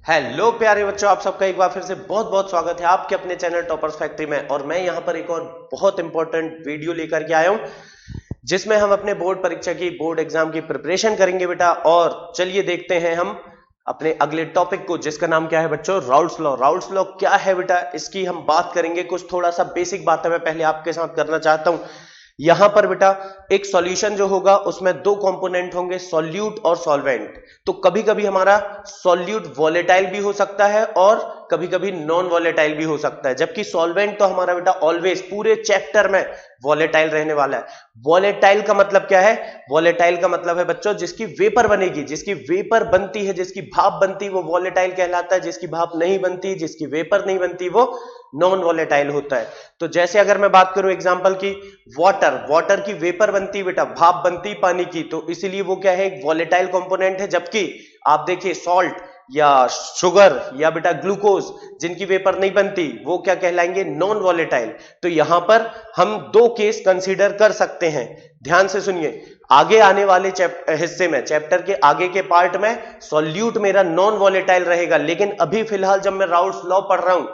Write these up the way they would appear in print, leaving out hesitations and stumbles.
Hello प्यारे बच्चों, आप सबका एक बार फिर से बहुत बहुत स्वागत है आपके अपने चैनल टॉपर्स फैक्ट्री में। और मैं यहाँ पर एक और बहुत इंपॉर्टेंट वीडियो लेकर के आया हूँ जिसमें हम अपने बोर्ड परीक्षा की बोर्ड एग्जाम की प्रिपरेशन करेंगे बेटा। और चलिए देखते हैं हम अपने अगले टॉपिक को, जिसका नाम क्या है बच्चों, राउल्ट्स लॉ। राउल्ट्स लॉ क्या है बेटा, इसकी हम बात करेंगे। कुछ थोड़ा सा बेसिक बात है मैं पहले आपके साथ करना चाहता हूं। यहां पर बेटा एक सॉल्यूशन जो होगा उसमें दो कंपोनेंट होंगे, सॉल्यूट और सॉल्वेंट। तो कभी कभी हमारा सॉल्यूट वॉलेटाइल भी हो सकता है और कभी कभी नॉन वॉलेटाइल भी हो सकता है, जबकि सॉल्वेंट तो हमारा बेटा ऑलवेज पूरे चैप्टर में वॉलेटाइल रहने वाला है। वॉलेटाइल का मतलब क्या है? वॉलेटाइल का मतलब है बच्चों जिसकी वेपर बनेगी, जिसकी वेपर बनती है, जिसकी भाप बनती है वो वॉलेटाइल कहलाता है। जिसकी भाप नहीं बनती, जिसकी वेपर नहीं बनती वो नॉन वॉलेटाइल होता है। तो जैसे अगर मैं बात करूं एग्जांपल की, वाटर की वेपर बनती बेटा, भाप बनती पानी की, तो इसीलिए वो क्या है, एक वॉलेटाइल कंपोनेंट है। जबकि आप देखिए सॉल्ट या शुगर या बेटा ग्लूकोज जिनकी वेपर नहीं बनती वो क्या कहलाएंगे, नॉन वॉलेटाइल। तो यहां पर हम दो केस कंसीडर कर सकते हैं। ध्यान से सुनिए, आगे आने वाले हिस्से में, चैप्टर के आगे के पार्ट में सॉल्यूट मेरा नॉन वॉलेटाइल रहेगा। लेकिन अभी फिलहाल जब मैं राउल्ट्स लॉ पढ़ रहा हूं,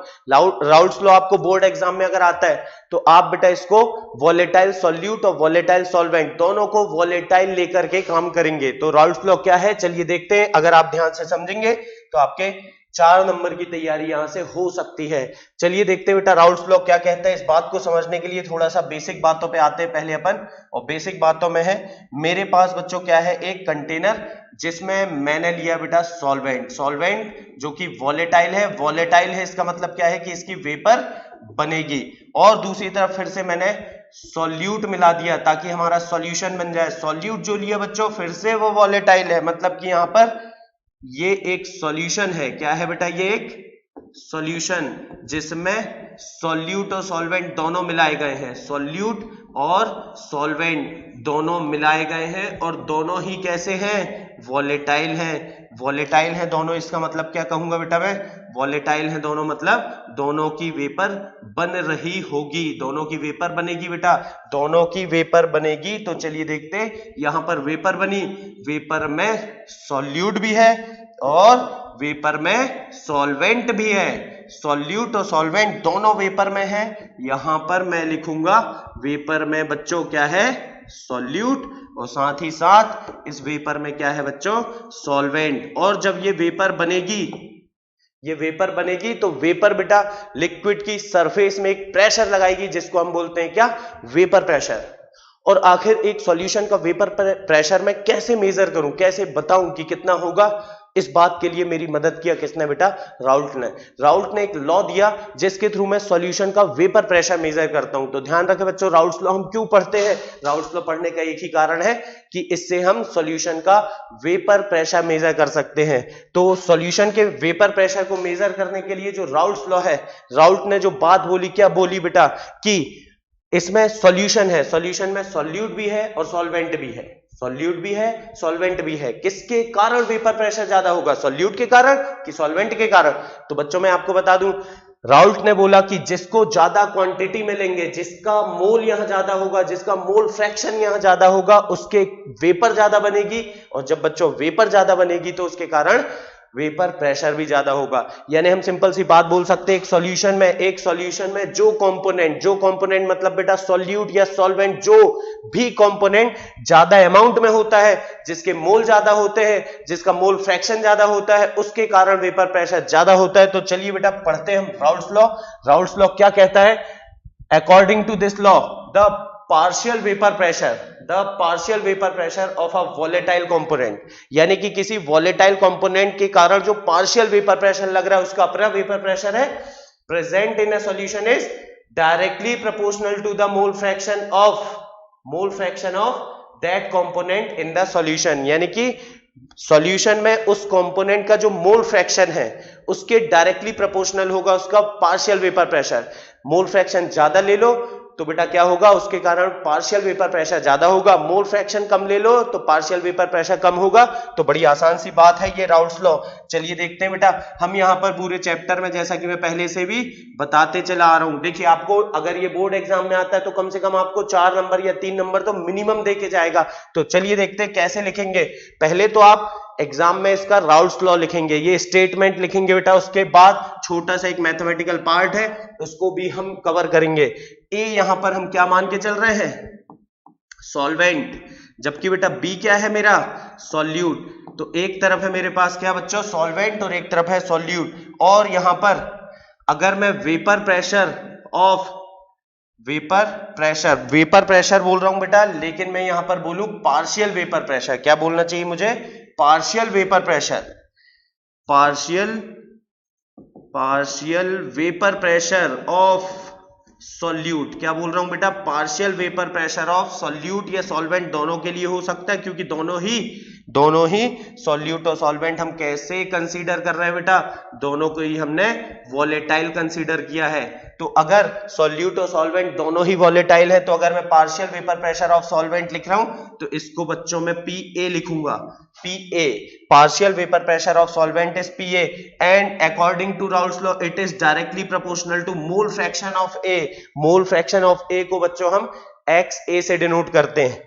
राउल्ट्स लॉ आपको बोर्ड एग्जाम में अगर आता है तो आप बेटा इसको वॉलेटाइल सॉल्यूट और वॉलेटाइल सॉल्वेंट दोनों को वॉलेटाइल लेकर के काम करेंगे। तो राउल्ट्स लॉ क्या है चलिए देखते हैं। अगर आप ध्यान से समझेंगे तो आपके 4 नंबर की तैयारी यहां से हो सकती है। चलिए देखते हैं बेटा राउल्ट्स लॉ क्या कहता है। इस बात को समझने के लिए थोड़ा सा बेसिक बातों पे आते हैं पहले अपन। और बेसिक बातों में है, मेरे पास बच्चों क्या है, एक कंटेनर जिसमें मैंने लिया बेटा सॉल्वेंट जो कि वॉलेटाइल है। वॉलेटाइल है इसका मतलब क्या है कि इसकी वेपर बनेगी। और दूसरी तरफ फिर से मैंने सॉल्यूट मिला दिया ताकि हमारा सॉल्यूशन बन जाए। सॉल्यूट जो लिया बच्चों फिर से वो वॉलेटाइल है, मतलब कि यहां पर ये एक सॉल्यूशन है। क्या है बेटा, ये एक सॉल्यूशन जिसमें सॉल्यूट और सॉल्वेंट दोनों मिलाए गए हैं। सॉल्यूट और सॉल्वेंट दोनों मिलाए गए हैं और दोनों ही कैसे हैं, वॉलेटाइल हैं। वॉलेटाइल है दोनों, इसका मतलब क्या कहूंगा बेटा मैं, वॉलेटाइल है दोनों, मतलब दोनों की वेपर बन रही होगी, दोनों की वेपर बनेगी बेटा, दोनों की वेपर बनेगी। तो चलिए देखते, यहां पर वेपर बनी, वेपर में सॉल्यूट भी है और वेपर में सॉल्वेंट भी है। सॉल्यूट और सॉल्वेंट दोनों वेपर में है। यहां पर मैं लिखूंगा वेपर में बच्चों क्या है, सॉल्यूट, और साथ ही साथ इस वेपर में क्या है बच्चों, सॉल्वेंट। और जब ये वेपर बनेगी तो वेपर बेटा लिक्विड की सरफेस में एक प्रेशर लगाएगी जिसको हम बोलते हैं क्या, वेपर प्रेशर। और आखिर एक सॉल्यूशन का वेपर प्रेशर मैं कैसे मेजर करूं, कैसे बताऊं कि कितना होगा, इस बात के लिए मेरी मदद किया किसने बेटा, राउल्ट ने एक लॉ दिया जिसके थ्रू मैं सॉल्यूशन का वेपर प्रेशर मेजर करता हूं। तो ध्यान रखें बच्चों, राउल्ट्स लॉ हम क्यों पढ़ते हैं, राउल्ट्स लॉ पढ़ने का एक ही कारण है कि इससे हम सॉल्यूशन का वेपर प्रेशर मेजर कर सकते हैं। तो सॉल्यूशन के वेपर प्रेशर को मेजर करने के लिए जो राउल्ट्स लॉ है, राउल्ट ने जो बात बोली, क्या बोली बेटा, कि इसमें सॉल्यूशन है, सॉल्यूशन में सॉल्यूट भी है और सॉल्वेंट भी है, सॉल्यूट भी है सॉल्वेंट भी है। किसके कारण वेपर प्रेशर ज्यादा होगा, सॉल्यूट के कारण कि सॉल्वेंट के कारण? तो बच्चों मैं आपको बता दूं, राउल्ट ने बोला कि जिसको ज्यादा क्वांटिटी में लेंगे, जिसका मोल यहां ज्यादा होगा, जिसका मोल फ्रैक्शन यहां ज्यादा होगा, उसके वेपर ज्यादा बनेगी। और जब बच्चों वेपर ज्यादा बनेगी तो उसके कारण वेपर प्रेशर भी ज्यादा होगा। यानी हम सिंपल सी बात बोल सकते हैं, एक सॉल्यूशन में जो कंपोनेंट मतलब बेटा सॉल्यूट या सॉल्वेंट, जो भी कंपोनेंट ज्यादा अमाउंट में होता है, जिसके मोल ज्यादा होते हैं, जिसका मोल फ्रैक्शन ज्यादा होता है, उसके कारण वेपर प्रेशर ज्यादा होता है। तो चलिए बेटा पढ़ते हैं हम राउल्ट्स लॉ। राउल्ट्स लॉ क्या कहता है, according to this law the partial vapour pressure of a volatile component, यानी कि किसी वॉलेटाइल कंपोनेंट के कारण जो पार्शियल वेपर प्रेशर लग रहा है उसका अपना वेपर प्रेशर है, present in a solution is directly proportional to the mole fraction of that component in the solution. यानी कि सॉल्यूशन में उस कंपोनेंट का जो मोल फ्रैक्शन है उसके डायरेक्टली प्रोपोर्शनल होगा उसका partial vapour pressure. Mole fraction ज्यादा ले लो तो बेटा क्या होगा, उसके कारण पार्शियल वेपर प्रेशर ज्यादा होगा। मोल फ्रैक्शन कम ले लो तो पार्शियल वेपर प्रेशर कम होगा। तो बड़ी आसान सी बात है ये राउल्ट्स लॉ। चलिए देखते हैं बेटा, हम यहां पर पूरे चैप्टर में, जैसा कि मैं पहले से भी बताते चला आ रहा हूं, देखिए आपको अगर ये बोर्ड एग्जाम में आता है तो कम से कम आपको 4 नंबर या 3 नंबर तो मिनिमम दे के जाएगा। तो चलिए देखते हैं कैसे लिखेंगे। पहले तो आप एग्जाम में इसका राउल्ट्स लॉ लिखेंगे, ये स्टेटमेंट लिखेंगे बेटा। उसके बाद छोटा सा एक मैथमेटिकल पार्ट है, उसको भी हम कवर करेंगे। ए यहां पर हम क्या मान के चल रहे हैं, सॉल्वेंट, जबकि बेटा बी क्या है मेरा, सॉल्यूट। तो एक तरफ है मेरे पास क्या बच्चों, सॉल्वेंट, और एक तरफ है सॉल्यूट। और यहां पर अगर मैं वेपर प्रेशर बोल रहा हूं बेटा, लेकिन मैं यहां पर बोलूं पार्शियल वेपर प्रेशर, क्या बोलना चाहिए मुझे, partial vapour pressure, partial vapour pressure of solute. क्या बोल रहा हूं बेटा, partial vapour pressure of solute या सॉल्वेंट, दोनों के लिए हो सकता है, क्योंकि दोनों ही सॉल्यूट और सॉल्वेंट हम कैसे कंसीडर कर रहे हैं बेटा, दोनों को ही हमने वॉलेटाइल कंसीडर किया है। तो अगर सॉल्यूट और सॉल्वेंट दोनों ही वॉलेटाइल है, तो अगर मैं partial vapour pressure of solvent लिख रहा हूं तो इसको बच्चों में PA लिखूंगा, PA, partial vapour pressure of solvent is PA, and according to Raoult's law it is directly proportional to mole fraction of A। Mole fraction of A को बच्चों हम XA से डिनोट करते हैं।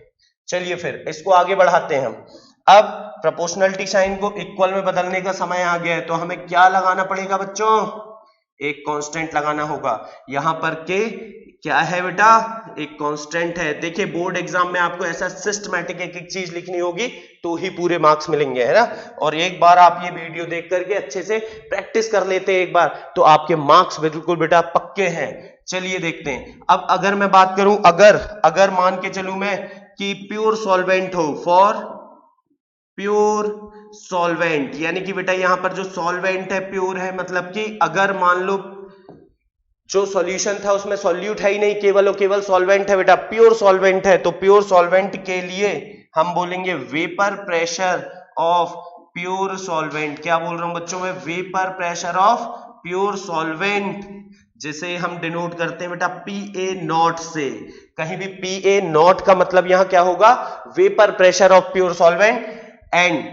चलिए फिर इसको आगे बढ़ाते हैं हम। अब प्रोपोर्शनलिटी साइन को इक्वल में बदलने का समय आ गया है, तो हमें क्या लगाना पड़ेगा बच्चों, एक कांस्टेंट लगाना होगा। यहां पर के क्या है बेटा, एक कांस्टेंट है। देखिए बोर्ड एग्जाम में आपको ऐसा सिस्टमैटिक एक एक चीज लिखनी होगी तो ही पूरे मार्क्स मिलेंगे, है ना। और एक बार आप ये वीडियो देख करके अच्छे से प्रैक्टिस कर लेते हैं एक बार, तो आपके मार्क्स बिल्कुल बेटा पक्के हैं। चलिए देखते हैं। अब अगर मैं बात करूं, अगर मान के चलूं मैं कि प्योर सॉल्वेंट हो, फॉर प्योर सॉल्वेंट, यानी कि बेटा यहां पर जो सॉल्वेंट है प्योर है, मतलब कि अगर मान लो जो सॉल्यूशन था उसमें सॉल्यूट है ही नहीं, केवल और केवल सॉल्वेंट है बेटा, प्योर सॉल्वेंट है, तो प्योर सॉल्वेंट के लिए हम बोलेंगे vapour pressure of pure solvent. क्या बोल रहा हूं बच्चों में, vapour pressure of pure solvent, जिसे हम डिनोट करते हैं बेटा PA नॉट से। कहीं भी PA नॉट का मतलब यहां क्या होगा, vapour pressure of pure solvent. And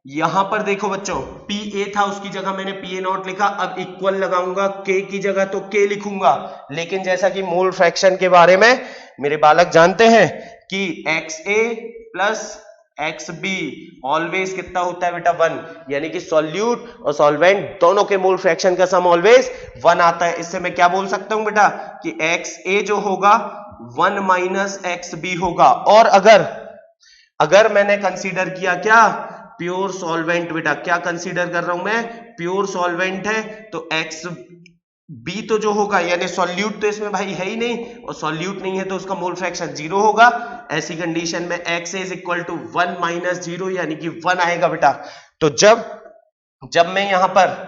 यहां पर देखो बच्चों PA था, उसकी जगह मैंने PA नॉट लिखा, अब इक्वल लगाऊंगा K की जगह तो K लिखूंगा। लेकिन जैसा कि मोल फ्रैक्शन के बारे में मेरे बालक जानते हैं कि XA प्लस XB ऑलवेज कितना होता है बेटा, 1, यानी कि सॉल्यूट और सॉल्वेंट दोनों के मोल फ्रैक्शन का सम ऑलवेज 1 आता है। इससे मैं क्या बोल सकता हूं बेटा कि XA जो होगा 1 माइनस XB होगा। और अगर मैंने कंसीडर किया क्या, प्योर सॉल्वेंट, बेटा क्या कंसीडर कर रहा हूं मैं, प्योर सॉल्वेंट है, तो XB तो जो होगा, यानी सॉल्यूट तो इसमें भाई है ही नहीं, और सॉल्यूट नहीं है तो उसका मोल फ्रैक्शन 0 होगा। ऐसी कंडीशन में X is equal to 1 minus 0, यानी कि 1 आएगा बेटा। तो जब मैं यहां पर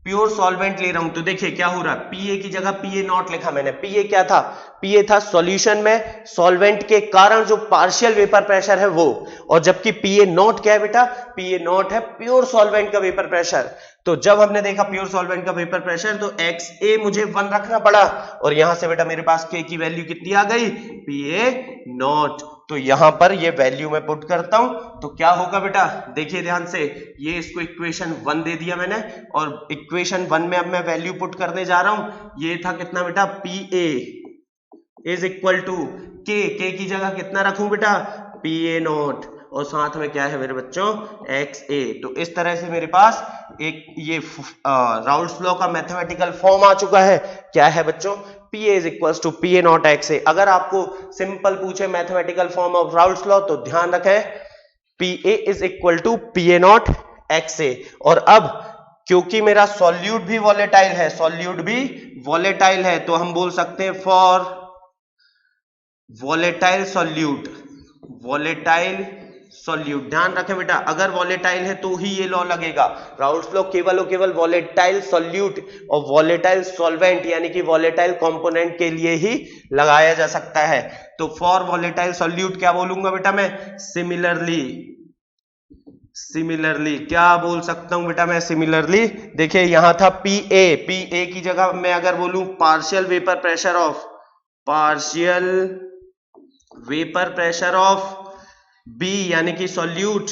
प्योर सॉल्वेंट ले रहा हूं तो देखिए क्या हो रहा है, PA की जगह PA नॉट लिखा मैंने। PA क्या था, PA था सॉल्यूशन में सॉल्वेंट के कारण जो पार्शियल वेपर प्रेशर है वो, और जबकि PA नॉट क्या है बेटा, PA नॉट है प्योर सॉल्वेंट का वेपर प्रेशर। तो जब हमने देखा प्योर सॉल्वेंट का वेपर प्रेशर, तो XA मुझे 1 रखना पड़ा, और यहां से बेटा मेरे पास K की वैल्यू कितनी आ गई, PA नॉट। तो यहां पर ये वैल्यू मैं पुट करता हूं तो क्या होगा बेटा, देखिए ध्यान से, ये इसको इक्वेशन 1 दे दिया मैंने, और इक्वेशन 1 में अब मैं वैल्यू पुट करने जा रहा हूं। ये था कितना बेटा, PA is equal to K की जगह कितना रखूं बेटा, PA नॉट, और साथ में क्या है मेरे बच्चों, XA। तो इस तरह से मेरे पास एक ये राउल्ट्स लॉ का मैथमेटिकल फॉर्म आ चुका है। क्या है बच्चों, PA is equal to PA not XA। अगर आपको सिंपल पूछे mathematical form of Raoult's law, तो ध्यान रखें PA is equal to PA not XA। और अब क्योंकि मेरा सॉल्यूट भी वॉलेटाइल है, तो हम बोल सकते हैं फॉर वॉलेटाइल सॉल्यूट। ध्यान रखें बेटा, अगर वॉलेटाइल है तो ही ये लॉ लगेगा। राउल्ट्स लॉ केवल और केवल वॉलेटाइल सॉल्यूट और वॉलेटाइल सॉल्वेंट, यानी कि वॉलेटाइल कंपोनेंट के लिए ही लगाया जा सकता है। तो फॉर वॉलेटाइल सॉल्यूट क्या बोलूंगा बेटा मैं, सिमिलरली क्या बोल सकता हूं बेटा मैं, सिमिलरली। देखिए यहां था PA की जगह मैं अगर बोलूं partial vapour pressure of B, यानी कि सॉल्यूट।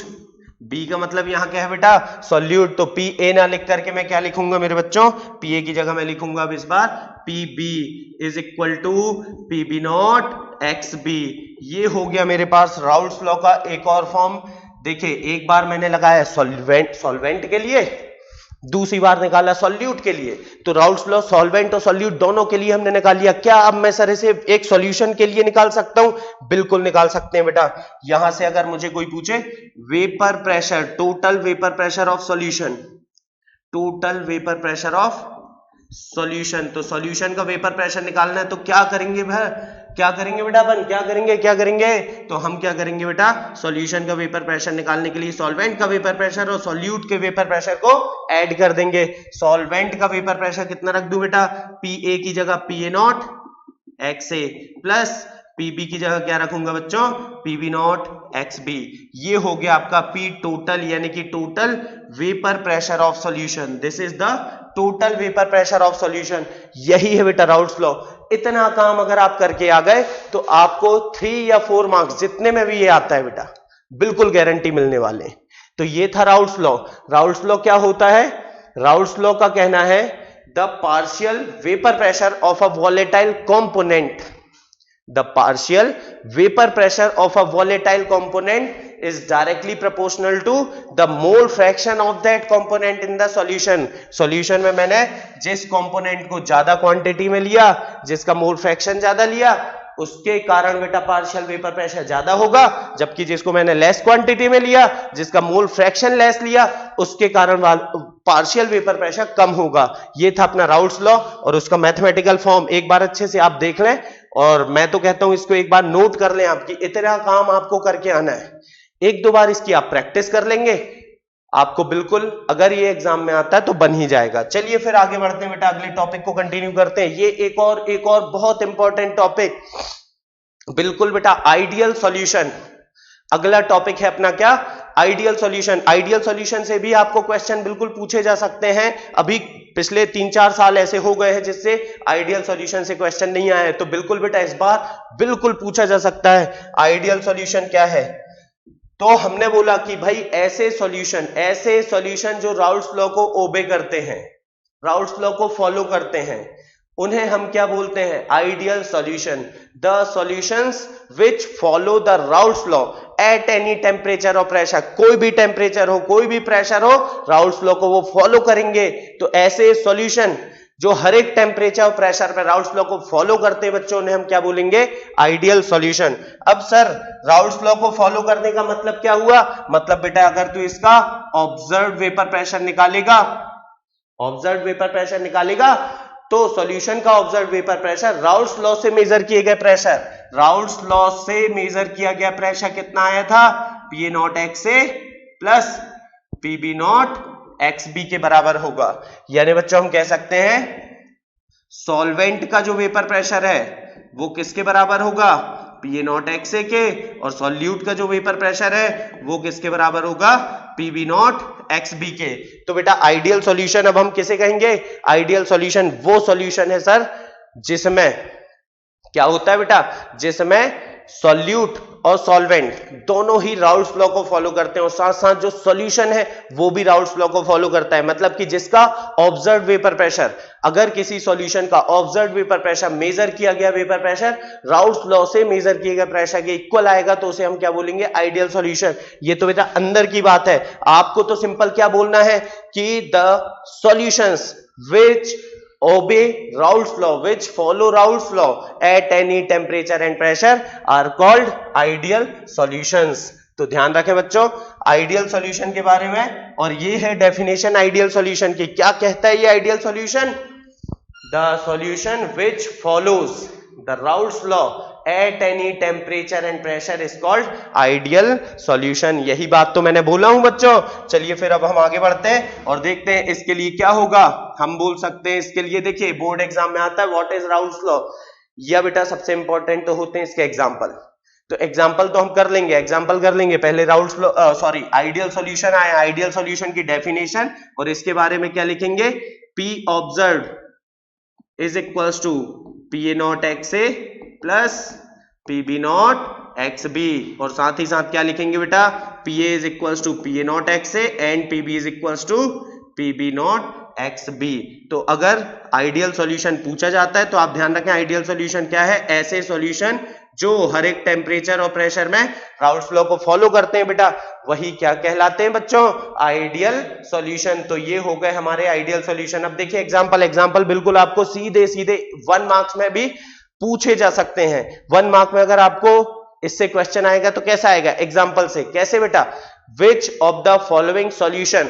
B का मतलब यहां क्या है बेटा, सॉल्यूट। तो PA ना लिख करके मैं क्या लिखूंगा मेरे बच्चों, PA की जगह मैं लिखूंगा अब इस बार PB is equal to PB not XB। ये हो गया मेरे पास राउल्ट्स लॉ का एक और फॉर्म। देखिए एक बार मैंने लगाया सॉल्वेंट के लिए, दूसरी बार निकाला सॉल्यूट के लिए। तो राउल्स लॉ सॉल्वेंट और सॉल्यूट दोनों के लिए हमने निकाल लिया। क्या अब मैं सर इसे एक सॉल्यूशन के लिए निकाल सकता हूं? बिल्कुल निकाल सकते हैं बेटा। यहां से अगर मुझे कोई पूछे vapour pressure, total vapour pressure of solution, total vapour pressure of solution, तो सॉल्यूशन का वेपर प्रेशर निकालना है तो क्या करेंगे भाई, क्या करेंगे बेटा अपन, क्या करेंगे, तो हम क्या करेंगे बेटा, सॉल्यूशन का वेपर प्रेशर निकालने के लिए सॉल्वेंट का वेपर प्रेशर और सॉल्यूट के वेपर प्रेशर को ऐड कर देंगे। सॉल्वेंट का वेपर प्रेशर कितना रख दूं बेटा, पी की जगह PA0 XA प्लस पीबी की जगह क्या रखूंगा बच्चों, PB0 XB। ये हो गया आपका P टोटल, यानी कि total vapour pressure of solution. This is the total vapour pressure of solution. यही है बेटा राउल्स लॉ। इतना काम अगर आप करके आ गए तो आपको 3 या 4 मार्क्स जितने में भी ये आता है बेटा बिल्कुल गारंटी मिलने वाले। तो ये था राउल्स लॉ। राउल्स लॉ क्या होता है? राउल्स लॉ का कहना है the partial vapour pressure of a volatile component, the partial vapor pressure of a volatile component is directly proportional to the mole fraction of that component in the solution। solution में मैंने जिस component को ज्यादा quantity में लिया, जिसका mole fraction ज्यादा लिया, उसके कारण बेटा पार्शियल वेपर प्रेशर ज्यादा होगा, जबकि जिसको मैंने लेस क्वांटिटी में लिया, जिसका मोल फ्रैक्शन लेस लिया, उसके कारण पार्शियल वेपर प्रेशर कम होगा। ये था अपना राउल्स लॉ और उसका मैथमेटिकल फॉर्म एक बार अच्छे से आप देख लें, और मैं तो कहता हूं इसको एक बार नोट कर लें आपकी, इतना काम आपको करके आना है। 1-2 बार इसकी आप प्रैक्टिस कर लेंगे, आपको बिल्कुल अगर ये एग्जाम में आता है तो बन ही जाएगा। चलिए फिर आगे बढ़ते हैं बेटा, अगले टॉपिक को कंटिन्यू करते हैं। ये एक और बहुत इंपॉर्टेंट टॉपिक, बिल्कुल बेटा आइडियल सॉल्यूशन। अगला टॉपिक है अपना क्या, आइडियल सॉल्यूशन। आइडियल सॉल्यूशन से भी आपको क्वेश्चन बिल्कुल पूछे जा सकते हैं। अभी पिछले 3-4 साल ऐसे हो गए हैं जिससे आइडियल सॉल्यूशन से क्वेश्चन नहीं आए, तो बिल्कुल बेटा इस बार बिल्कुल पूछा जा सकता है आइडियल सॉल्यूशन क्या है। तो हमने बोला कि भाई ऐसे सॉल्यूशन जो राउल्स लॉ को ओबे करते हैं, राउल्स लॉ को फॉलो करते हैं, उन्हें हम क्या बोलते हैं, ideal solution. The solutions which follow the Raoult's law at any temperature और प्रेशर, कोई भी टेम्परेचर हो, कोई भी प्रेशर हो, राउल्स लॉ को वो फॉलो करेंगे। तो ऐसे सॉल्यूशन जो हर एक टेम्परेचर और प्रेशर पर राउल्स लॉ को फॉलो करते हैं बच्चों, ने हम क्या बोलेंगे, आइडियल सॉल्यूशन। अब सर राउल्स लॉ को फॉलो करने का मतलब क्या हुआ, मतलब बेटा अगर तू इसका ऑब्जर्व्ड वेपर प्रेशर निकालेगा, तो सॉल्यूशन का observed vapour pressure Raoult's law से मेजर किए गए प्रेशर, राउल्स लॉ से मेजर किया गया प्रेशर कितना आया था, PA0 XA plus PB0 XB के बराबर होगा। यानी बच्चों हम कह सकते हैं सॉल्वेंट का जो वेपर प्रेशर है वो किसके बराबर होगा, PA0 XA के, और सॉल्यूट का जो वेपर प्रेशर है वो किसके बराबर होगा, PB0 XB के। तो बेटा आइडियल सॉल्यूशन अब हम किसे कहेंगे, आइडियल सॉल्यूशन वो सॉल्यूशन है सर जिसमें क्या होता है बेटा, जिसमें सॉल्यूट और सॉल्वेंट दोनों ही राउल्स लॉ को फॉलो करते हैं, और साथ साथ जो सॉल्यूशन है वो भी राउल्स लॉ को फॉलो करता है। मतलब कि जिसका ऑब्जर्व्ड वेपर प्रेशर, अगर किसी सॉल्यूशन का ऑब्जर्व्ड वेपर प्रेशर, मेजर किया गया वेपर प्रेशर राउल्स लॉ से मेजर किए गए प्रेशर के इक्वल आएगा, तो उसे हम क्या बोलेंगे, आइडियल सॉल्यूशन। ये तो बेटा अंदर की बात है, आपको तो सिंपल क्या बोलना है कि the solutions which obey Raoult's law, which follow Raoult's law at any temperature and pressure are called ideal solutions। तो ध्यान रखें बच्चों आइडियल सॉल्यूशन के बारे में, और ये है डेफिनेशन आइडियल सॉल्यूशन की। क्या कहता है ये ideal solution, the solution which follows the Raoult's law at any temperature and pressure is called ideal solution. यही बात तो मैंने बोला हूं बच्चों। चलिए फिर अब हम आगे बढ़ते हैं और देखते हैं इसके लिए क्या होगा। हम बोल सकते हैं इसके लिए, देखिए बोर्ड एग्जाम में आता है व्हाट इज राउल्ट्स लॉ, या बेटा सबसे इंपॉर्टेंट तो होते हैं इसके एग्जाम्पल। तो एग्जाम्पल तो हम कर लेंगे, पहले राउल्ट्स लॉ आइडियल सॉल्यूशन आया, आइडियल सॉल्यूशन की डेफिनेशन, और इसके बारे में क्या लिखेंगे, P observed is equals to PA0 XA plus PB0 XB, और साथ ही साथ क्या लिखेंगे बेटा, PA is equals to PA0 XA and PB is equals to PB0 XB। तो अगर आइडियल सॉल्यूशन पूछा जाता है तो आप ध्यान रखें आइडियल सॉल्यूशन क्या है, ऐसे सॉल्यूशन जो हर एक टेम्परेचर और प्रेशर में राउल्ट्स लॉ को फॉलो करते हैं बेटा, वही क्या कहलाते हैं बच्चों, आइडियल सॉल्यूशन। तो ये हो गए हमारे आइडियल सॉल्यूशन। अब देखिए एग्जांपल बिल्कुल आपको सीधे 1 मार्क्स में भी पूछे जा सकते हैं। 1 मार्क में अगर आपको इससे क्वेश्चन आएगा तो कैसा आएगा, एग्जांपल से। कैसे बेटा, which of the following solution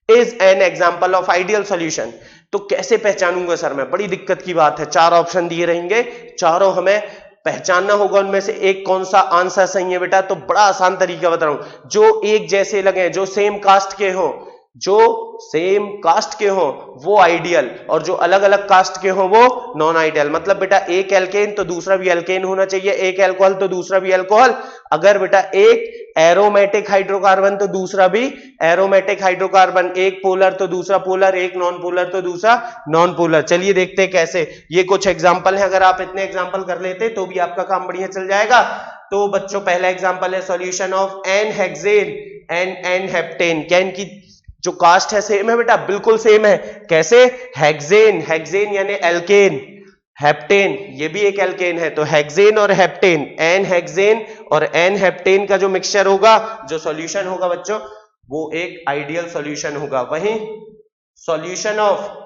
is an example of ideal solution. तो कैसे पहचानूंगा सर मैं, बड़ी दिक्कत की बात है। 4 ऑप्शन दिए रहेंगे, चारों हमें पहचानना होगा, उनमें से एक कौन सा आंसर सही है बेटा। तो बड़ा आसान तरीका बता रहा हूं, जो एक जैसे लगे, जो सेम कास्ट के हो, जो सेम कास्ट के हो वो आइडियल, और जो अलग अलग कास्ट के हो वो नॉन आइडियल। मतलब बेटा एक एल्केन तो दूसरा भी एल्केन होना चाहिए, एक अल्कोहल तो दूसरा भी अल्कोहल। अगर बेटा एक एरोमेटिक हाइड्रोकार्बन तो दूसरा भी एरोमेटिक हाइड्रोकार्बन, एक पोलर तो दूसरा पोलर, एक नॉन पोलर तो दूसरा नॉन पोलर। चलिए देखते हैं कैसे। ये कुछ एग्जांपल है, अगर आप इतने एग्जांपल कर लेते तो भी आपका काम बढ़िया चल जाएगा। तो बच्चों पहला एग्जांपल है solution of n hexane and n heptane. क्या इनकी जो कास्ट है सेम है बेटा, बिल्कुल सेम है। कैसे, हेक्सेन, हेक्सेन यानी एल्केन, हेप्टेन ये भी एक एल्केन है। तो हेक्सेन और हेप्टेन, एन हेक्सेन और एन हेप्टेन का जो मिक्सचर होगा, जो सॉल्यूशन होगा बच्चों, वो एक आइडियल सॉल्यूशन होगा। वहीं solution of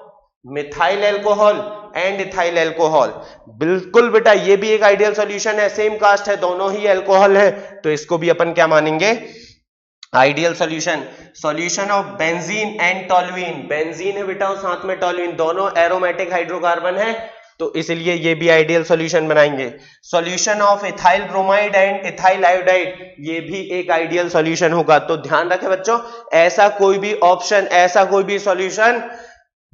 methyl alcohol and ethyl alcohol, बिल्कुल बेटा ये भी एक आइडियल सॉल्यूशन है, सेम कास्ट है, दोनों ही अल्कोहल है, तो इसको भी अपन क्या मानेंगे, ideal solution. Solution of benzene and toluene, benzene है बेटा और साथ में टॉल्यूइन, दोनों एरोमेटिक हाइड्रोकार्बन है, तो इसलिए ये भी आइडियल सॉल्यूशन बनाएंगे। Solution of ethyl bromide and ethyl iodide, ये भी एक आइडियल सॉल्यूशन होगा। तो ध्यान रखें बच्चों, ऐसा कोई भी ऑप्शन, ऐसा कोई भी सॉल्यूशन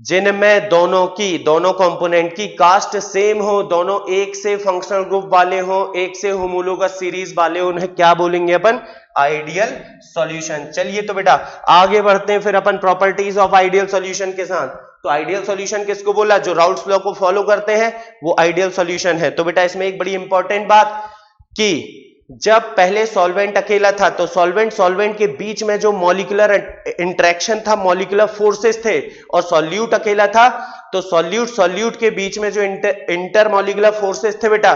जिनमें दोनों कंपोनेंट की कास्ट सेम हो, दोनों एक से फंक्शनल ग्रुप वाले हो, एक से होमोलोगस सीरीज वाले हो, उन्हें क्या बोलेंगे अपन, आइडियल सॉल्यूशन। चलिए तो बेटा आगे बढ़ते हैं फिर अपन प्रॉपर्टीज ऑफ आइडियल सॉल्यूशन के साथ। तो आइडियल सॉल्यूशन किसको बोला, जो राउल्ट्स लॉ को फॉलो करते हैं वो आइडियल सॉल्यूशन है। तो बेटा इसमें एक बड़ी इंपॉर्टेंट बात कि जब पहले सॉल्वेंट अकेला था तो सॉल्वेंट के बीच में जो मॉलिक्यूलर इंटरेक्शन था, मॉलिक्यूलर फोर्सेस थे, और सॉल्यूट अकेला था तो सॉल्यूट के बीच में जो इंटर मॉलिक्यूलर फोर्सेस थे बेटा,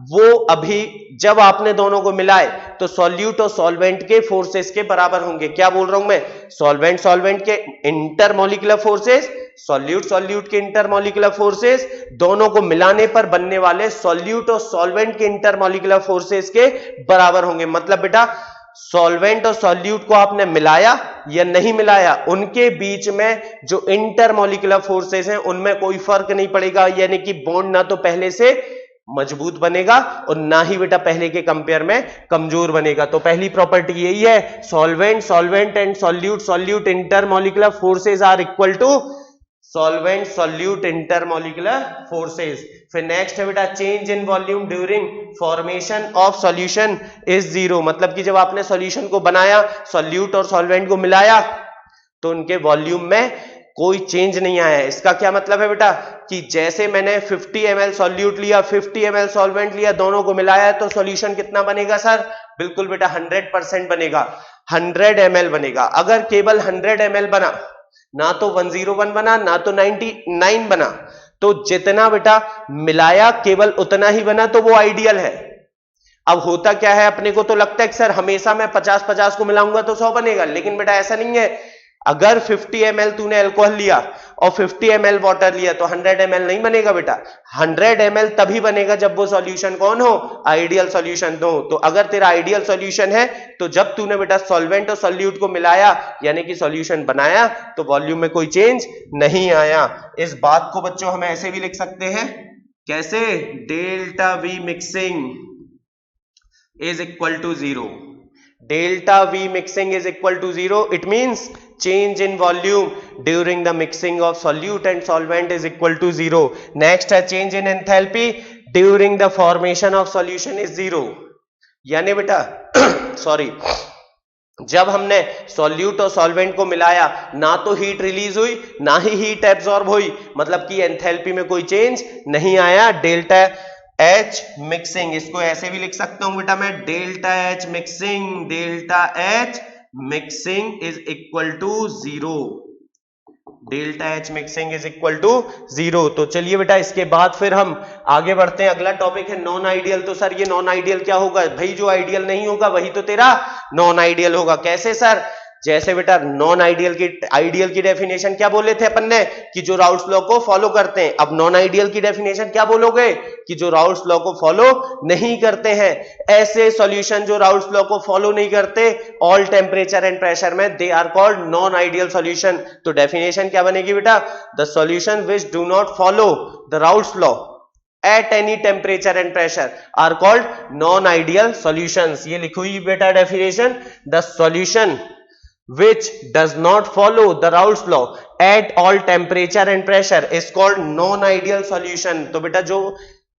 वो अभी जब आपने दोनों को मिलाए तो सॉल्यूट और सॉल्वेंट के फोर्सेस के बराबर होंगे। क्या बोल रहा हूं मैं, सॉल्वेंट के इंटर मॉलिक्यूलर फोर्सेस, सॉल्यूट के इंटरमॉलिक्यूलर फोर्सेस, दोनों को मिलाने पर बनने वाले सॉल्यूट और सॉल्वेंट के इंटरमॉलिक्यूलर फोर्सेस के बराबर होंगे। मतलब बेटा सॉल्वेंट और सॉल्यूट को आपने मिलाया या नहीं मिलाया, उनके बीच में जो इंटरमॉलिक्यूलर फोर्सेस हैं उनमें कोई फर्क नहीं पड़ेगा, यानी कि बॉन्ड ना तो पहले से मजबूत बनेगा और ना ही बेटा पहले के कंपेयर में कमजोर बनेगा। तो पहली प्रॉपर्टी यही है, solvent and solute intermolecular forces are equal to solvent solute intermolecular forces. फिर नेक्स्ट है बेटा change in volume during formation of solution is zero. मतलब कि जब आपने सॉल्यूशन को बनाया, सॉल्यूट और सॉल्वेंट को मिलाया, तो उनके वॉल्यूम में कोई चेंज नहीं आया है। इसका क्या मतलब है बेटा कि जैसे मैंने 50 ml सॉल्यूट लिया, 50 ml सॉल्वेंट लिया, दोनों को मिलाया तो सॉल्यूशन कितना बनेगा सर, बिल्कुल बेटा 100% बनेगा, 100 ml बनेगा। अगर केवल 100 ml बना, ना तो 101 बना ना तो 99 बना, तो जितना बेटा मिलाया केवल उतना ही बना, तो वो आइडियल है। अब होता क्या है, अपने को तो लगता है कि सर हमेशा मैं 50-50 को मिलाऊंगा तो 100 बनेगा, लेकिन बेटा ऐसा नहीं है। अगर 50 ml तूने अल्कोहल लिया और 50 ml वाटर लिया तो 100 ml नहीं बनेगा बेटा, 100 ml तभी बनेगा जब वो सॉल्यूशन कौन हो, आइडियल सॉल्यूशन हो। तो अगर तेरा आइडियल सॉल्यूशन है तो जब तूने बेटा सॉल्वेंट और सॉल्यूट को मिलाया यानी कि सॉल्यूशन बनाया तो वॉल्यूम में कोई चेंज नहीं आया। इस बात को बच्चों हम ऐसे भी लिख सकते हैं, कैसे, delta V mixing is equal to 0। Delta V mixing is equal to 0. It means change in volume during the mixing of solute and solvent is equal to 0. Next है change in enthalpy during the formation of solution is 0. यानी बेटा sorry, जब हमने solute और solvent को मिलाया ना तो हीट रिलीज हुई ना ही हीट एब्जॉर्ब हुई, मतलब कि एंथैल्पी में कोई चेंज नहीं आया। डेल्टा H मिक्सिंग, इसको ऐसे भी लिख सकता हूं बेटा मैं, delta H mixing is equal to 0। Delta H mixing is equal to 0। तो चलिए बेटा इसके बाद फिर हम आगे बढ़ते हैं। अगला टॉपिक है नॉन आइडियल। तो सर ये नॉन आइडियल क्या होगा? भाई जो आइडियल नहीं होगा वही तो तेरा नॉन आइडियल होगा। कैसे सर? जैसे बेटा नॉन आइडियल की डेफिनेशन क्या बोले थे अपन ने कि जो राउल्स लॉ को फॉलो करते हैं। अब नॉन आइडियल की डेफिनेशन क्या बोलोगे कि जो राउल्स लॉ को फॉलो नहीं करते हैं। ऐसे सॉल्यूशन जो राउल्स लॉ को फॉलो नहीं करते ऑल टेम्परेचर एंड प्रेशर में, they are called non ideal solution. तो डेफिनेशन क्या बनेगी बेटा? The solution which do not follow the Raoult's law at any temperature and pressure are called non-ideal solutions। ये लिखो ही बेटा definition, the solution which does not follow the Raoult's law at all temperature and pressure is called non-ideal solution। तो बेटा जो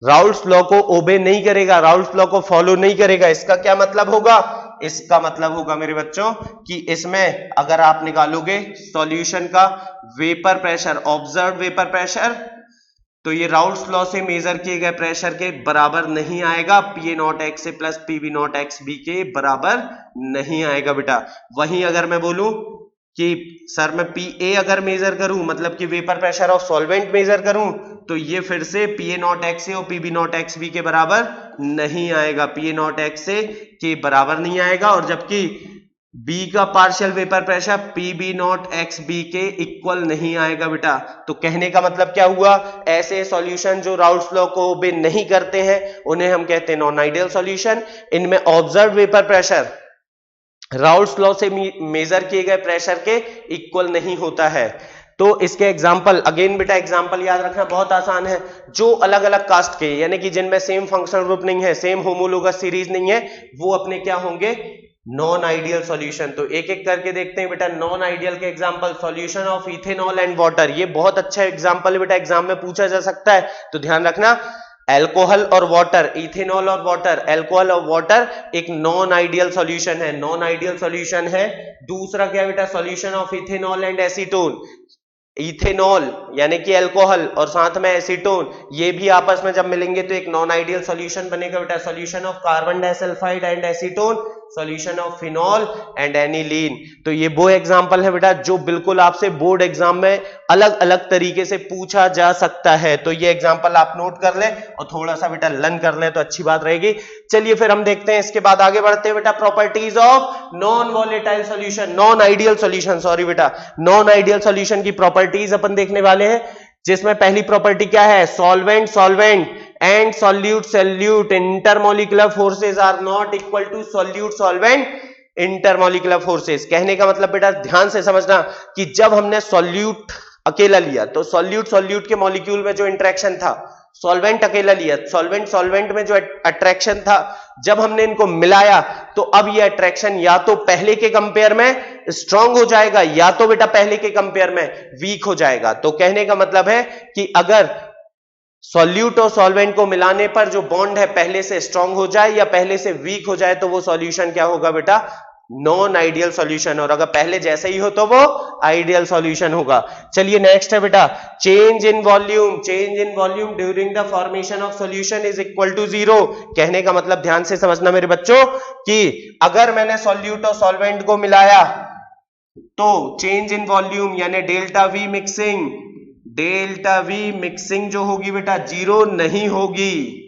Raoult's law को ओबे नहीं करेगा, राउल्ट्स लॉ को फॉलो नहीं करेगा, इसका क्या मतलब होगा? इसका मतलब होगा मेरे बच्चों कि इसमें अगर आप निकालोगे सॉल्यूशन का vapour pressure, observe vapour pressure, तो ये राउल्ट्स लॉ से मेजर किए गए प्रेशर के बराबर नहीं आएगा। P A not X A plus P B not X B के बराबर नहीं आएगा बेटा। वहीं अगर मैं बोलूं कि सर मैं पी ए अगर मेजर करूं, मतलब कि vapour pressure of solvent measure करूं, तो ये फिर से P A not X A और P B not X B के बराबर नहीं आएगा। P A not X A के बराबर नहीं आएगा, और जबकि B का partial vapour pressure P B not X B के इक्वल नहीं आएगा बेटा। तो कहने का मतलब क्या हुआ? ऐसे सॉल्यूशन जो राउल्ट्स लॉ को ओबे नहीं करते हैं उन्हें हम कहते हैं नॉन आइडियल सॉल्यूशन। इनमें observe vapour pressure Raoult's law से मेजर किए गए प्रेशर के इक्वल नहीं होता है। तो इसके एग्जाम्पल, अगेन बेटा एग्जाम्पल याद रखना बहुत आसान है। जो अलग अलग कास्ट के यानी कि जिनमें सेम फंक्शनल ग्रुप नहीं है, सेम होमोलोगस सीरीज नहीं है, वो अपने क्या होंगे? Non ideal solution. तो एक एक करके देखते हैं बेटा नॉन आइडियल के example. Solution of ethanol and water, ये बहुत अच्छा एग्जांपल है बेटा, एग्जाम में पूछा जा सकता है, तो ध्यान रखना। अल्कोहल और वाटर, इथेनॉल और वाटर, अल्कोहल और वाटर एक नॉन आइडियल सॉल्यूशन है, नॉन आइडियल सॉल्यूशन है। दूसरा क्या बेटा? Solution of ethanol and acetone. Ethanol यानी कि अल्कोहल और साथ में एसीटोन, ये भी आपस में जब मिलेंगे तो एक नॉन आइडियल सॉल्यूशन बनेगा बेटा। Solution of carbon disulphide and acetone, solution of phenol and aniline. तो ये वो एग्जांपल है बेटा जो बिल्कुल आपसे बोर्ड एग्जाम में अलग अलग तरीके से पूछा जा सकता है। तो ये एग्जांपल आप नोट कर लें और थोड़ा सा बेटा लर्न कर लें तो अच्छी बात रहेगी। चलिए फिर हम देखते हैं, इसके बाद आगे बढ़ते हैं बेटा। Properties of non volatile solution, non ideal solution, sorry बेटा, नॉन आइडियल सॉल्यूशन की प्रॉपर्टीज अपन देखने वाले हैं, जिसमें पहली प्रॉपर्टी क्या है? Solvent solvent and solute intermolecular forces are not equal to solute solvent intermolecular forces। कहने का मतलब बेटा ध्यान से समझना कि जब हमने सॉल्यूट अकेला लिया तो सॉल्यूट के मॉलिक्यूल में जो इंटरेक्शन था, सॉल्वेंट अकेला लिया, सॉल्वेंट में जो अट्रैक्शन था, जब हमने इनको मिलाया तो अब ये अट्रैक्शन या तो पहले के कंपेयर में स्ट्रांग हो जाएगा या तो बेटा पहले के कंपेयर में वीक हो जाएगा। तो कहने का मतलब है कि अगर सॉल्यूट और सॉल्वेंट को मिलाने पर जो बॉन्ड है पहले से स्ट्रांग हो जाए या पहले से वीक हो जाए तो वो सॉल्यूशन क्या होगा बेटा? Non ideal solution. और अगर पहले जैसे ही हो तो वो आइडियल सॉल्यूशन होगा। चलिए नेक्स्ट है बेटा, change in volume, change in volume during the formation of solution is equal to 0। कहने का मतलब ध्यान से समझना मेरे बच्चों कि अगर मैंने सॉल्यूट और सॉल्वेंट को मिलाया तो चेंज इन वॉल्यूम यानी delta V mixing, delta V mixing जो होगी बेटा 0 नहीं होगी।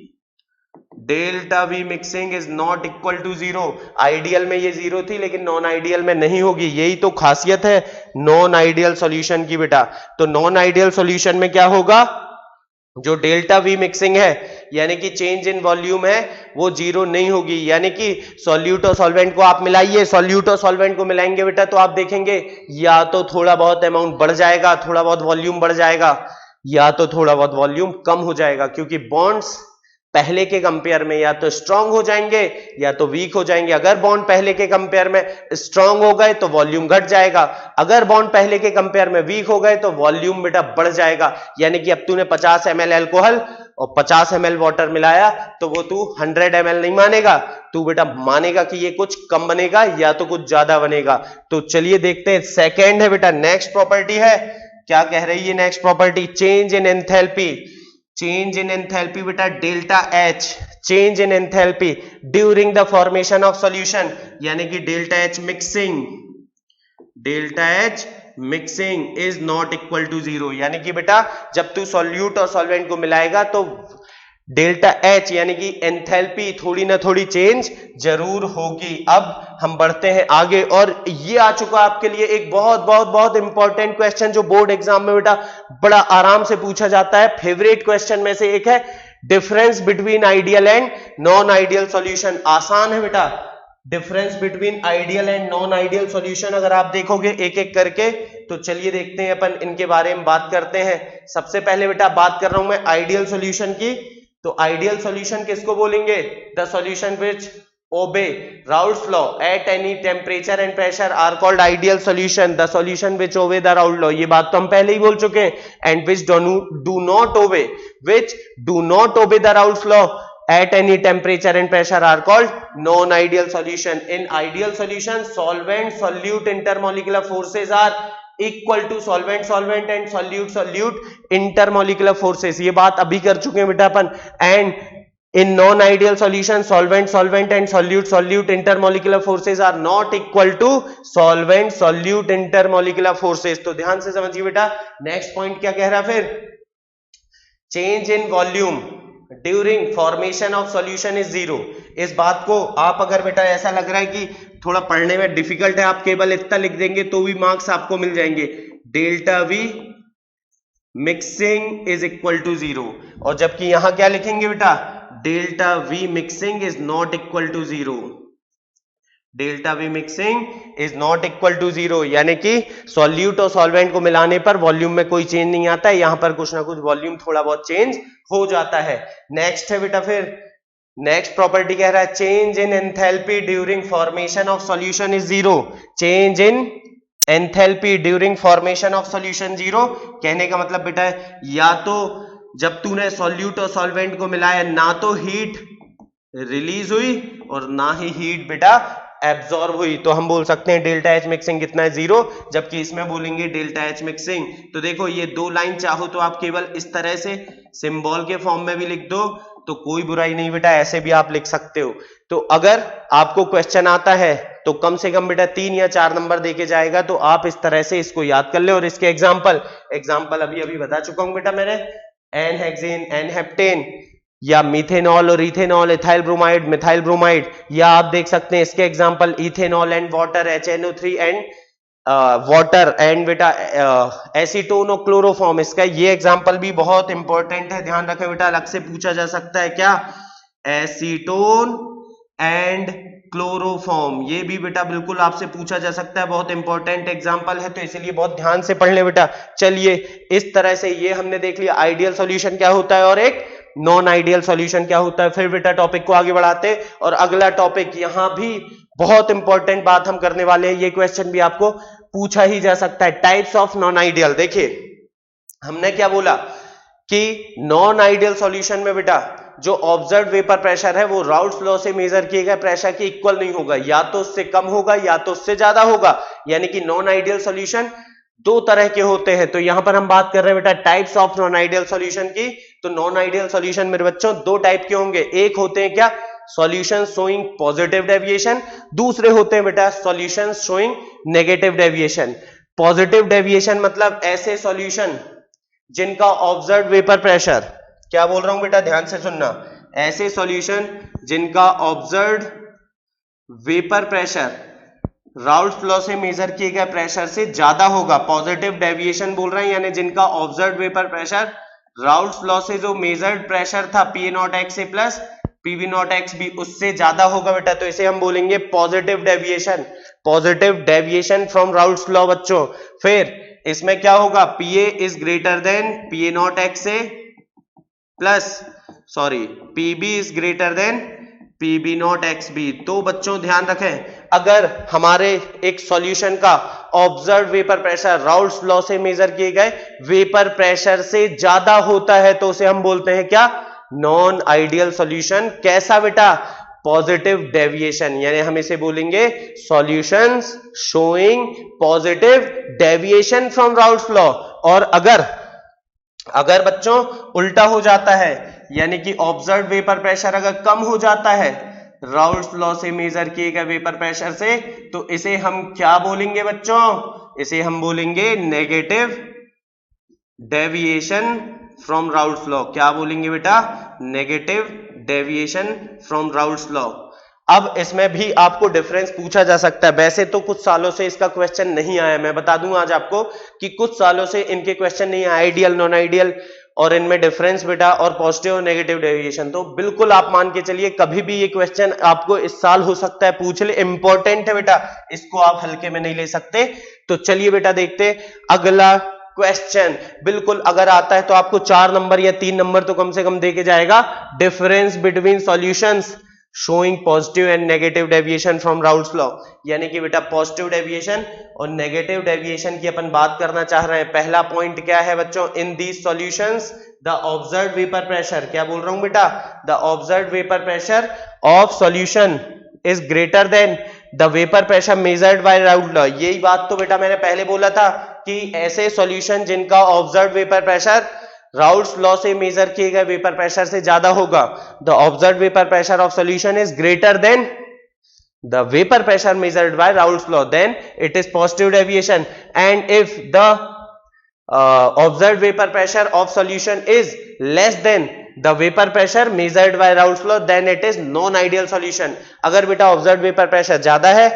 Delta V mixing is not equal to 0। Ideal में ये 0 थी लेकिन नॉन आइडियल में नहीं होगी। यही तो खासियत है नॉन आइडियल सॉल्यूशन की बेटा। तो नॉन आइडियल सॉल्यूशन में क्या होगा? जो डेल्टा वी मिक्सिंग है यानी कि चेंज इन वॉल्यूम है वो 0 नहीं होगी। यानी कि सॉल्यूट और सॉल्वेंट को आप मिलाइए, सॉल्यूट और सॉल्वेंट को मिलाएंगे बेटा तो आप देखेंगे या तो थोड़ा बहुत अमाउंट बढ़ जाएगा, थोड़ा बहुत वॉल्यूम बढ़ जाएगा, या तो थोड़ा बहुत वॉल्यूम कम हो जाएगा, क्योंकि बॉन्ड्स पहले के कंपेयर में या तो स्ट्रांग हो जाएंगे या तो वीक हो जाएंगे। अगर बॉन्ड पहले के कंपेयर में स्ट्रांग हो गए तो वॉल्यूम घट जाएगा, अगर बॉन्ड पहले के कंपेयर में वीक हो गए तो वॉल्यूम बेटा बढ़ जाएगा। यानी कि अब तूने 50 ml अल्कोहल और 50 ml वाटर मिलाया तो वो तू 100 ml नहीं मानेगा, तू बेटा मानेगा कि ये कुछ कम बनेगा या तो कुछ ज्यादा बनेगा। तो चलिए देखते हैं, सेकेंड है बेटा, नेक्स्ट प्रॉपर्टी है, क्या कह रही है next property? Change in enthalpy, change in enthalpy बेटा delta H, change in enthalpy during the formation of solution यानी कि delta H mixing, delta H mixing is not equal to 0, यानी कि बेटा जब तू सॉल्यूट और सॉल्वेंट को मिलाएगा तो डेल्टा H यानी कि एंथैल्पी थोड़ी ना थोड़ी चेंज जरूर होगी। अब हम बढ़ते हैं आगे, और ये आ चुका आपके लिए एक बहुत बहुत बहुत इंपॉर्टेंट क्वेश्चन जो बोर्ड एग्जाम में बेटा बड़ा आराम से पूछा जाता है। फेवरेट क्वेश्चन में से एक है, difference between ideal and non ideal solution. आसान है बेटा, difference between ideal and non ideal solution अगर आप देखोगे एक एक करके, तो चलिए देखते हैं अपन इनके बारे में बात करते हैं। सबसे पहले बेटा बात कर रहा हूं मैं आइडियल सॉल्यूशन की। तो आइडियल सॉल्यूशन किसको बोलेंगे? The solution which obey Raoult's law at any temperature and pressure are called ideal solution. The solution which obey the Raoult law, ये बात तो हम पहले ही बोल चुके हैं। And which do not obey the Raoult's law at any temperature and pressure are called non-ideal solution. In ideal solution, solvent solute intermolecular forces are equal to solvent and solute intermolecular forces. ये बात अभी कर चुके हैं बेटा अपन। And in non-ideal solution, solvent and solute intermolecular forces are not equal to solvent intermolecular forces. तो ध्यान से समझिए बेटा। नेक्स्ट पॉइंट क्या कह रहा है फिर? Change in volume during formation of solution is 0। इस बात को आप अगर बेटा ऐसा लग रहा है कि थोड़ा पढ़ने में डिफिकल्ट है, आप केवल इतना लिख देंगे तो भी मार्क्स आपको मिल जाएंगे। Delta V mixing is equal to 0, और जबकि यहां क्या लिखेंगे बेटा? Delta V mixing is not equal to 0। Delta V mixing is not equal to 0, यानी कि सॉल्यूट और सॉल्वेंट को मिलाने पर वॉल्यूम में कोई चेंज नहीं आता है, यहां पर कुछ ना कुछ वॉल्यूम थोड़ा बहुत चेंज हो जाता है। नेक्स्ट है बेटा फिर नेक्स्ट प्रॉपर्टी कह रहा है change in enthalpy during formation of solution is 0। Change in enthalpy during formation of solution 0, कहने का मतलब बेटा या तो जब तूने सॉल्यूट और सॉल्वेंट को मिलाया ना तो हीट रिलीज हुई और ना ही हीट बेटा एब्जॉर्ब हुई, तो हम बोल सकते हैं डेल्टा एच मिक्सिंग कितना है? 0। जबकि इसमें बोलेंगे डेल्टा एच मिक्सिंग। तो देखो ये दो लाइन चाहो तो आप केवल इस तरह से सिंबल के फॉर्म में भी लिख दो तो कोई बुराई नहीं बेटा, ऐसे भी आप लिख सकते हो। तो अगर आपको क्वेश्चन आता है तो कम से कम बेटा 3 या 4 नंबर देके जाएगा, तो आप इस तरह से इसको याद कर ले। और इसके एग्जाम्पल अभी बता चुका हूं बेटा मैंने, एन हेक्सेन, एन हेप्टेन, या मीथेनॉल और ethanol, ethyl bromide, methyl bromide, या आप देख सकते हैं इसके example ethanol and water, HNO3 and water and बेटा एसीटोन और क्लोरोफॉर्म। इसका ये एग्जांपल भी बहुत इंपॉर्टेंट है, ध्यान रखें बेटा, अलग से पूछा जा सकता है। क्या? एसीटोन एंड क्लोरोफॉर्म, ये भी बेटा बिल्कुल आपसे पूछा जा सकता है, बहुत इंपॉर्टेंट एग्जांपल है, तो इसीलिए बहुत ध्यान से पढ़ ले बेटा। चलिए इस तरह से ये हमने देख लिया आइडियल सॉल्यूशन क्या होता है और एक नॉन आइडियल सॉल्यूशन क्या होता है। फिर बेटा टॉपिक को आगे बढ़ाते हैं, और अगला टॉपिक यहां भी बहुत इंपॉर्टेंट बात हम करने वाले हैं, ये क्वेश्चन भी आपको पूछा ही जा सकता है, टाइप्स ऑफ नॉन आइडियल। देखिए हमने क्या बोला कि नॉन आइडियल सॉल्यूशन में बेटा जो ऑब्जर्व वेपर प्रेशर है वो राउल्ट्स लॉ से मेजर किए गए प्रेशर के इक्वल नहीं होगा, या तो उससे कम होगा या तो उससे ज्यादा होगा। यानी कि नॉन आइडियल सॉल्यूशन दो तरह के होते हैं। तो यहां पर हम बात कर रहे हैं बेटा types of non ideal solution की। तो नॉन आइडियल सॉल्यूशन मेरे बच्चों दो टाइप के होंगे, एक होते हैं क्या? सॉल्यूशन शोइंग पॉजिटिव डेविएशन, दूसरे होते हैं बेटा solution showing negative deviation. Positive deviation मतलब ऐसे सॉल्यूशन जिनका ऑब्जर्व वेपर प्रेशर, क्या बोल रहा हूं बेटा ध्यान से सुनना, ऐसे सॉल्यूशन जिनका observe vapour pressure Raoult's law से मेजर किए गए प्रेशर से ज्यादा होगा। पॉजिटिव डेविएशन बोल रहे हैं, यानी जिनका observe vapour pressure Raoult's law से जो मेजर्ड प्रेशर था PA0X से प्लस PV0X भी उससे ज्यादा होगा बेटा, तो इसे हम बोलेंगे positive deviation. Positive deviation from Raoult's law बच्चों। फिर इसमें क्या होगा? PA is greater than PA0X से plus PB is greater than PB0X भी। तो बच्चों ध्यान रखें, अगर हमारे एक सॉल्यूशन का observe vapour pressure Raoult's law से मेजर किए गए वेपर प्रेशर से ज्यादा होता है तो उसे हम बोलते हैं क्या? Non ideal solution. कैसा बेटा? पॉजिटिव डेविएशन, यानी हम इसे बोलेंगे solutions showing positive deviation from Raoult's law. और अगर बच्चों उल्टा हो जाता है, यानी कि ऑब्जर्व वेपर प्रेशर अगर कम हो जाता है राउल्ट्स लॉ से मेजर किए गए वेपर प्रेशर से, तो इसे हम क्या बोलेंगे बच्चों? इसे हम बोलेंगे negative deviation from Raoult's law. क्या बोलेंगे बेटा? Negative deviation from Raoult's law. अब इसमें भी आपको डिफरेंस पूछा जा सकता है। वैसे तो कुछ सालों से इसका क्वेश्चन नहीं आया, मैं बता दूं आज आपको कि कुछ सालों से इनके क्वेश्चन नहीं आए, आइडियल नॉन आइडियल और इनमें डिफरेंस बेटा और पॉजिटिव और नेगेटिव डेविएशन। तो बिल्कुल आप मान के चलिए कभी भी ये क्वेश्चन आपको इस साल हो सकता है पूछ ले, इंपॉर्टेंट है बेटा, इसको आप हल्के में नहीं ले सकते। तो चलिए बेटा देखते अगला क्वेश्चन। बिल्कुल अगर आता है तो आपको 4 नंबर या 3 नंबर तो कम से कम दे के जाएगा। Difference between solutions showing positive and negative deviation from Raoult's law. यानी कि बेटा पॉजिटिव डेविएशन और नेगेटिव डेविएशन की अपन बात करना चाह रहे हैं। पहला पॉइंट क्या है बच्चों? In these solutions the observed vapour pressure, क्या बोल रहा हूं बेटा? The observed vapour pressure of solution is greater than the vapour pressure measured by Raoult law. यही बात तो बेटा मैंने पहले बोला था कि ऐसे सॉल्यूशन जिनका observed vapour pressure Raoult's law से मेजर किए गए वेपर प्रेशर से ज्यादा होगा, the observed vapour pressure of solution is greater than the vapor pressure measured by Raoult's law, then it is positive deviation. And if the observed vapor pressure of solution is less than the vapor pressure measured by Raoult's law, then it is non-ideal solution. अगर बेटा observed vapor pressure ज्यादा है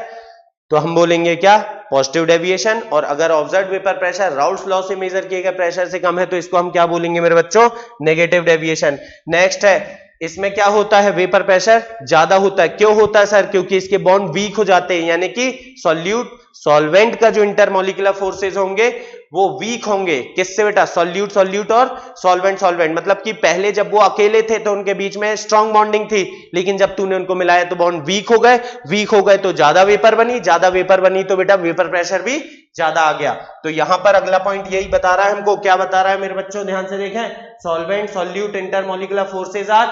तो हम बोलेंगे क्या? Positive deviation. और अगर observed vapour pressure Raoult's law से मेजर किए गए प्रेशर से कम है तो इसको हम क्या बोलेंगे मेरे बच्चों? Negative deviation. नेक्स्ट है, इसमें क्या होता है? वेपर प्रेशर ज्यादा होता है। क्यों होता है सर? क्योंकि इसके बॉन्ड वीक हो जाते हैं, यानी कि सॉल्यूट सॉल्वेंट का जो इंटरमॉलिक्यूलर फोर्सेस होंगे वो वीक होंगे। किससे बेटा? सॉल्यूट सॉल्यूट और सॉल्वेंट सॉल्वेंट। मतलब कि पहले जब वो अकेले थे तो उनके बीच में स्ट्रॉन्ग बॉन्डिंग थी, लेकिन जब तूने उनको मिलाया तो बॉन्ड वीक हो गए। वीक हो गए तो ज्यादा वेपर बनी, ज्यादा वेपर बनी तो बेटा वेपर प्रेशर भी ज्यादा आ गया। तो यहां पर अगला पॉइंट यही बता रहा है हमको। क्या बता रहा है मेरे बच्चों? ध्यान से देखें, solvent solute intermolecular forces are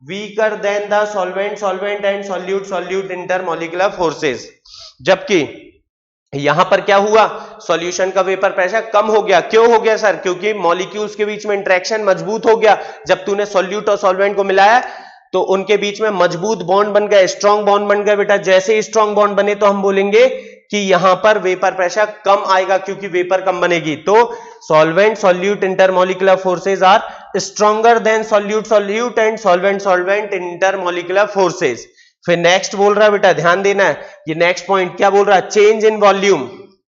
weaker than the solvent solvent and solute solute intermolecular forces. जबकि यहां पर क्या हुआ? सॉल्यूशन का वेपर प्रेशर कम हो गया। क्यों हो गया सर? क्योंकि मॉलिक्यूल्स के बीच में इंटरेक्शन मजबूत हो गया। जब तूने सॉल्यूट और सॉल्वेंट को मिलाया तो उनके बीच में मजबूत बॉन्ड बन गए, स्ट्रॉन्ग बॉन्ड बन गए बेटा। जैसे ही स्ट्रॉन्ग बॉन्ड बने तो हम बोलेंगे कि यहां पर वेपर प्रेशर कम आएगा क्योंकि वेपर कम बनेगी। तो solvent solute intermolecular forces are stronger than solute solute and solvent solvent intermolecular forces. फिर नेक्स्ट बोल रहा है बेटा, ध्यान देना है, ये नेक्स्ट पॉइंट क्या बोल रहा है? Change in volume.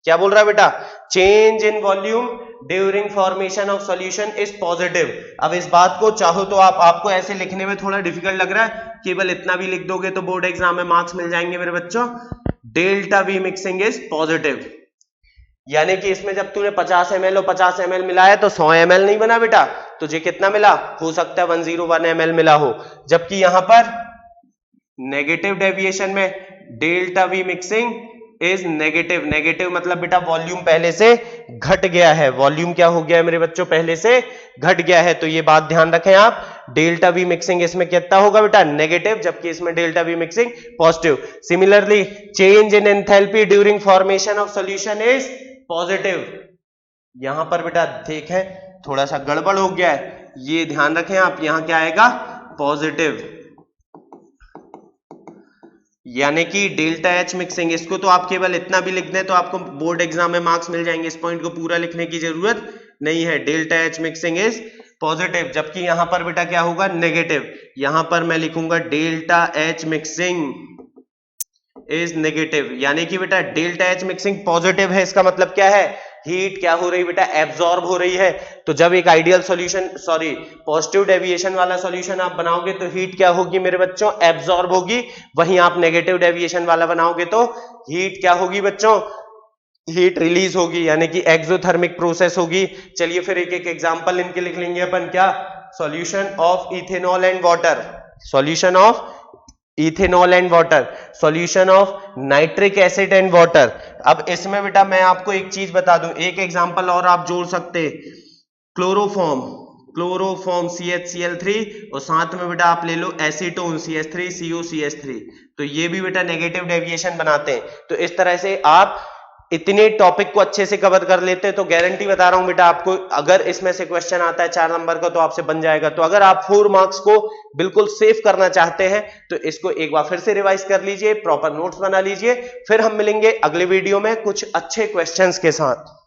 क्या बोल रहा है बेटा? Change in volume during formation of solution is positive. अब इस बात को चाहो तो आपको ऐसे लिखने में थोड़ा डिफिकल्ट लग रहा है, केवल इतना भी लिख दोगे तो बोर्ड एग्जाम में मार्क्स मिल जाएंगे मेरे बच्चों। Delta V mixing is positive, यानी कि इसमें जब तूने 50 ml और 50 ml मिलाया तो 100 ml नहीं बना बेटा, तुझे कितना मिला? हो सकता है 101 ml मिला हो। जबकि यहां पर नेगेटिव डेविएशन में delta V mixing is negative. Negative मतलब बेटा वॉल्यूम पहले से घट गया है। वॉल्यूम क्या हो गया है मेरे बच्चों? पहले से घट गया है। तो ये बात ध्यान रखें आप, डेल्टा वी मिक्सिंग इसमें कितना होगा बेटा? नेगेटिव, जबकि इसमें delta V mixing positive. Similarly change in enthalpy during formation of solution is positive. यहां पर बेटा देखें थोड़ा सा गड़बड़ हो गया है, ये ध्यान रखें आप, यहां क्या आएगा? पॉजिटिव, यानी कि डेल्टा एच मिक्सिंग। इसको तो आप केवल इतना भी लिख दें तो आपको बोर्ड एग्जाम में मार्क्स मिल जाएंगे, इस पॉइंट को पूरा लिखने की जरूरत नहीं है। Delta H mixing is positive, जबकि यहां पर बेटा क्या होगा? नेगेटिव। यहां पर मैं लिखूंगा delta H mixing is negative, यानी कि बेटा डेल्टा एच मिक्सिंग पॉजिटिव है। इसका मतलब क्या है? हीट क्या हो रही बेटा? एब्जॉर्ब हो रही है। तो जब एक आइडियल सॉल्यूशन पॉजिटिव डेविएशन वाला सॉल्यूशन आप बनाओगे तो हीट क्या होगी मेरे बच्चों? एब्जॉर्ब होगी। वहीं आप नेगेटिव डेविएशन वाला बनाओगे तो हीट क्या होगी बच्चों? हीट रिलीज होगी, यानी कि एक्सोथर्मिक प्रोसेस होगी। चलिए फिर एक एक एग्जांपल इनके लिख लेंगे अपन। क्या? Solution of ethanol and water, solution of ethanol and water, solution of nitric acid and water. अब इसमें बेटा मैं आपको एक चीज बता दूं, एक एग्जांपल और आप जोड़ सकते, क्लोरोफॉर्म, क्लोरोफॉर्म CHCl3 और साथ में बेटा आप ले लो एसीटोन CH3COCH3। तो ये भी बेटा नेगेटिव डेविएशन बनाते हैं। तो इस तरह से आप इतने टॉपिक को अच्छे से कवर कर लेते हैं तो गारंटी बता रहा हूं बेटा आपको, अगर इसमें से क्वेश्चन आता है 4 नंबर का तो आपसे बन जाएगा। तो अगर आप 4 मार्क्स को बिल्कुल सेव करना चाहते हैं तो इसको एक बार फिर से रिवाइज कर लीजिए, प्रॉपर नोट्स बना लीजिए, फिर हम मिलेंगे अगले वीडियो में कुछ अच्छे क्वेश्चंस के साथ।